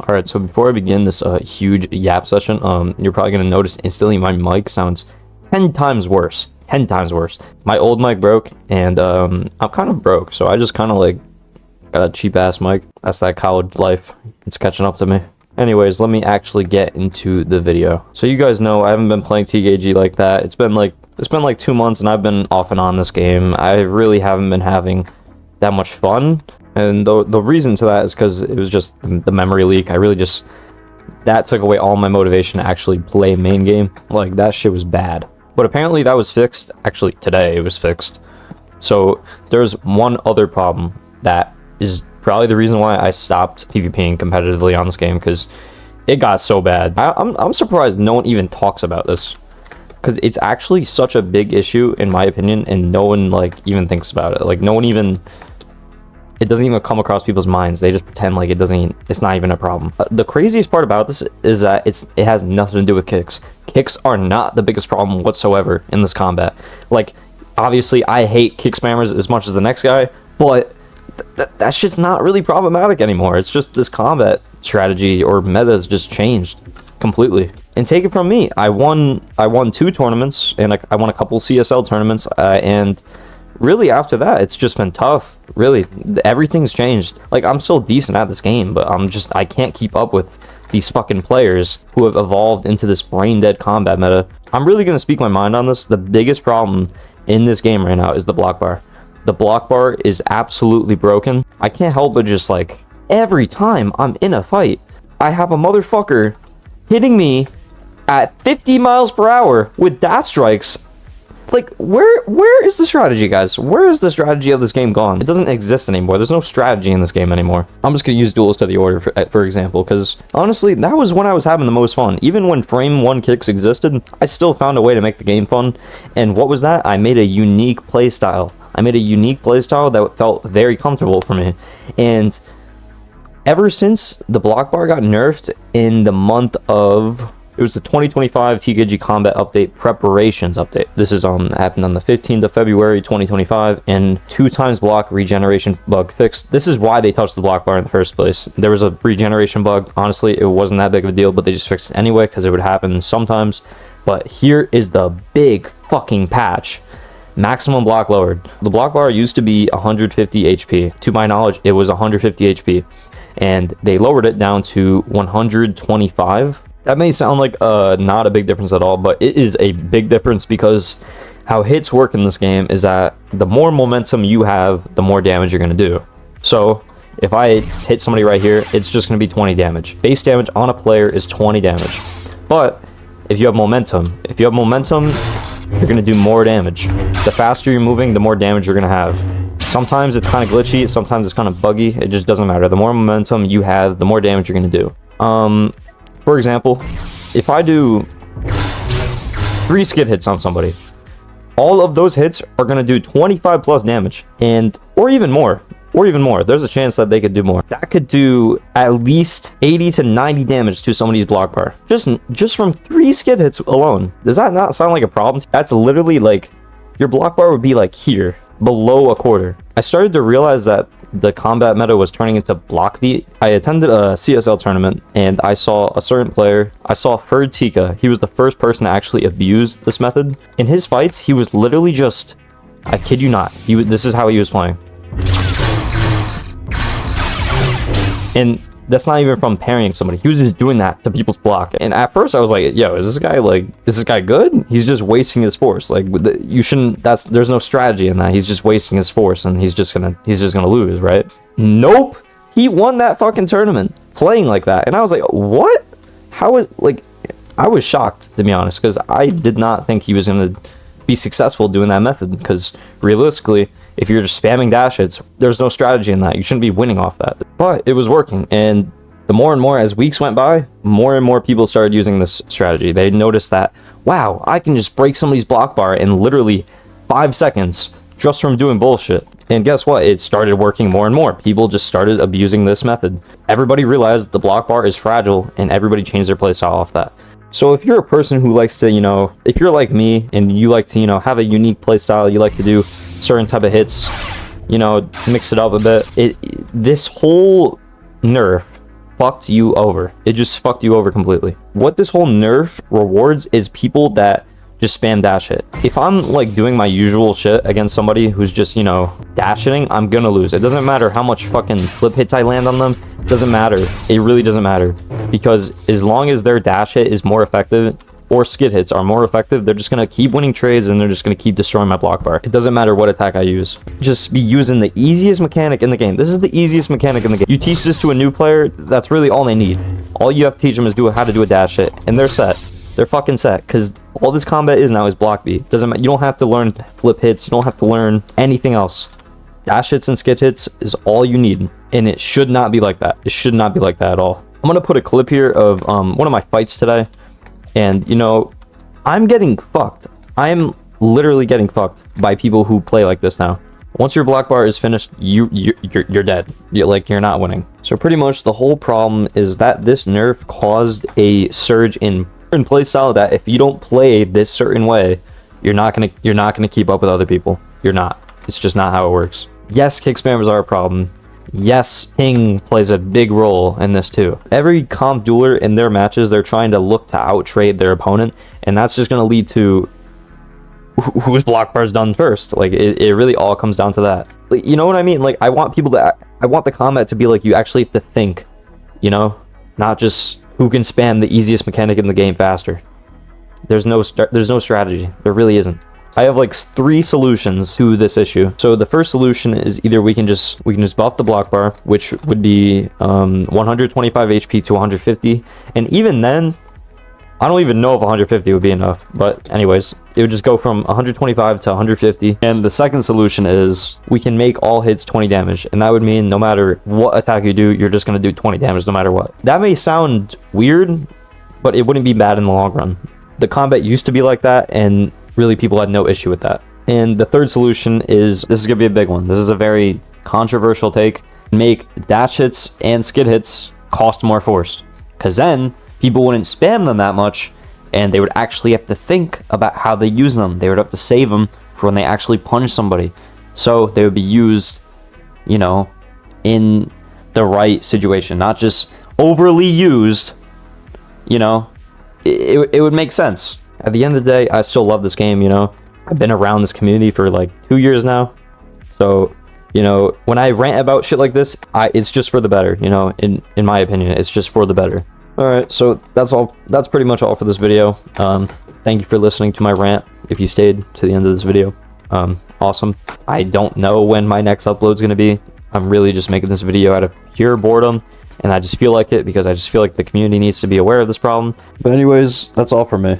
All right, so before I begin this huge yap session, you're probably gonna notice instantly my mic sounds 10 times worse. 10 times worse. My old mic broke, and I'm kind of broke, so I just kind of like got a cheap ass mic. That's that college life. It's catching up to me. Anyways, let me actually get into the video. So you guys know I haven't been playing TKG like that. It's been like 2 months, and I've been off and on this game. I really haven't been having that much fun. And the reason to that is because it was just the memory leak. That took away all my motivation to actually play main game. Like, that shit was bad. But apparently that was fixed. Actually, today it was fixed. So there's one other problem that is probably the reason why I stopped PvPing competitively on this game, because it got so bad. I'm surprised no one even talks about this, because it's actually such a big issue in my opinion, and no one like even thinks about it. Like, it doesn't even come across people's minds. They just pretend like it's not even a problem. The craziest part about this is that it has nothing to do with kicks. Kicks are not the biggest problem whatsoever in this combat. Like, obviously I hate kick spammers as much as the next guy, but that shit's not really problematic anymore. It's just this combat strategy or meta has just changed completely. And take it from me, I won 2 tournaments, and I won a couple CSL tournaments, and really after that it's just been tough. Really, everything's changed. Like, I'm still decent at this game, but I can't keep up with these fucking players who have evolved into this brain dead combat meta. I'm really gonna speak my mind on this. The biggest problem in this game right now is the block bar. The block bar is absolutely broken. I can't help but just, like, every time I'm in a fight, I have a motherfucker hitting me at 50 miles per hour with dash strikes. Like, where is the strategy, guys? Where is the strategy of this game gone? It doesn't exist anymore. There's no strategy in this game anymore. I'm just gonna use duels to the order for example, because honestly, that was when I was having the most fun. Even when frame 1 kicks existed, I still found a way to make the game fun. And what was that? I made a unique playstyle. That felt very comfortable for me. And ever since the block bar got nerfed in the month of... It was the 2025 TKG Combat Update Preparations Update. This is happened on the 15th of February 2025, and 2 times block regeneration bug fixed. This is why they touched the block bar in the first place. There was a regeneration bug. Honestly, it wasn't that big of a deal, but they just fixed it anyway because it would happen sometimes. But here is the big fucking patch. Maximum block lowered. The block bar used to be 150 HP. To my knowledge, it was 150 HP. And they lowered it down to 125. That may sound like not a big difference at all, but it is a big difference, because how hits work in this game is that the more momentum you have, the more damage you're going to do. So if I hit somebody right here, it's just going to be 20 damage. Base damage on a player is 20 damage. But if you have momentum, you're going to do more damage. The faster you're moving, the more damage you're going to have. Sometimes it's kind of glitchy, sometimes it's kind of buggy. It just doesn't matter. The more momentum you have, the more damage you're going to do. For example, if I do 3 skid hits on somebody, all of those hits are going to do 25 plus damage, or even more. There's a chance that they could do more. That could do at least 80 to 90 damage to somebody's block bar, just from 3 skid hits alone. Does that not sound like a problem? That's literally like, your block bar would be like here, below a quarter. I started to realize that the combat meta was turning into block beat. I attended a CSL tournament, and I saw a certain player. I saw Ferd Tika. He was the first person to actually abuse this method. In his fights, he was literally just, I kid you not, this is how he was playing. And that's not even from parrying somebody. He was just doing that to people's block. And at first I was like, yo, is this guy good? He's just wasting his force. Like, you shouldn't, there's no strategy in that. He's just wasting his force, and he's just gonna lose, right? Nope. He won that fucking tournament playing like that. And I was like, what? I was shocked, to be honest, because I did not think he was gonna be successful doing that method, because realistically, if you're just spamming dash hits, there's no strategy in that. You shouldn't be winning off that. But it was working, and the more and more as weeks went by, more and more people started using this strategy. They noticed that, wow, I can just break somebody's block bar in literally 5 seconds just from doing bullshit. And guess what? It started working more and more. People just started abusing this method. Everybody realized the block bar is fragile, and everybody changed their playstyle off that. So if you're a person who likes to, if you're like me and you like to, have a unique playstyle, you like to do certain type of hits, mix it up a bit. This whole nerf fucked you over. It just fucked you over completely. What this whole nerf rewards is people that just spam dash hit. If I'm like doing my usual shit against somebody who's just, you know, dash hitting, I'm gonna lose. It doesn't matter how much fucking flip hits I land on them. It doesn't matter. It really doesn't matter. Because as long as their dash hit is more effective, or skid hits are more effective, they're just gonna keep winning trades and they're just gonna keep destroying my block bar. It doesn't matter what attack I use. Just be using the easiest mechanic in the game. This is the easiest mechanic in the game. You teach this to a new player, that's really all they need. All you have to teach them is how to do a dash hit, and they're set. They're fucking set, because all this combat is now is block B. Doesn't matter. You don't have to learn flip hits. You don't have to learn anything else. Dash hits and skid hits is all you need, and it should not be like that. It should not be like that at all. I'm gonna put a clip here of one of my fights today, and you know, I'm getting fucked. I'm literally getting fucked by people who play like this now. Once your block bar is finished, you're dead. You're not winning. So pretty much the whole problem is that this nerf caused a surge in playstyle that if you don't play this certain way, you're not gonna keep up with other people. You're not. It's just not how it works. Yes, kick spammers are a problem. Yes, ping plays a big role in this too. Every comp dueler in their matches, they're trying to look to outtrade their opponent, and that's just gonna lead to whose block bar is done first. Like it really all comes down to that. Like, you know what I mean? Like I want the combat to be like you actually have to think, you know, not just who can spam the easiest mechanic in the game faster. There's no strategy. There really isn't. I have like 3 solutions to this issue. So the first solution is either we can just buff the block bar, which would be 125 HP to 150, and even then, I don't even know if 150 would be enough. But anyways, it would just go from 125 to 150. And the second solution is we can make all hits 20 damage, and that would mean no matter what attack you do, you're just gonna do 20 damage no matter what. That may sound weird, but it wouldn't be bad in the long run. The combat used to be like that, and really people had no issue with that. And the third solution is, this is gonna be a big one. This is a very controversial take. Make dash hits and skid hits cost more force, because then people wouldn't spam them that much, and they would actually have to think about how they use them. They would have to save them for when they actually punch somebody. So they would be used, you know, in the right situation, not just overly used, you know. It would make sense. At the end of the day, I still love this game, you know. I've been around this community for like 2 years now. So, you know, when I rant about shit like this, it's just for the better, you know, in my opinion. It's just for the better. Alright, so that's all. That's pretty much all for this video. Thank you for listening to my rant, if you stayed to the end of this video. Awesome. I don't know when my next upload is going to be. I'm really just making this video out of pure boredom, and I just feel like it because I just feel like the community needs to be aware of this problem. But anyways, that's all for me.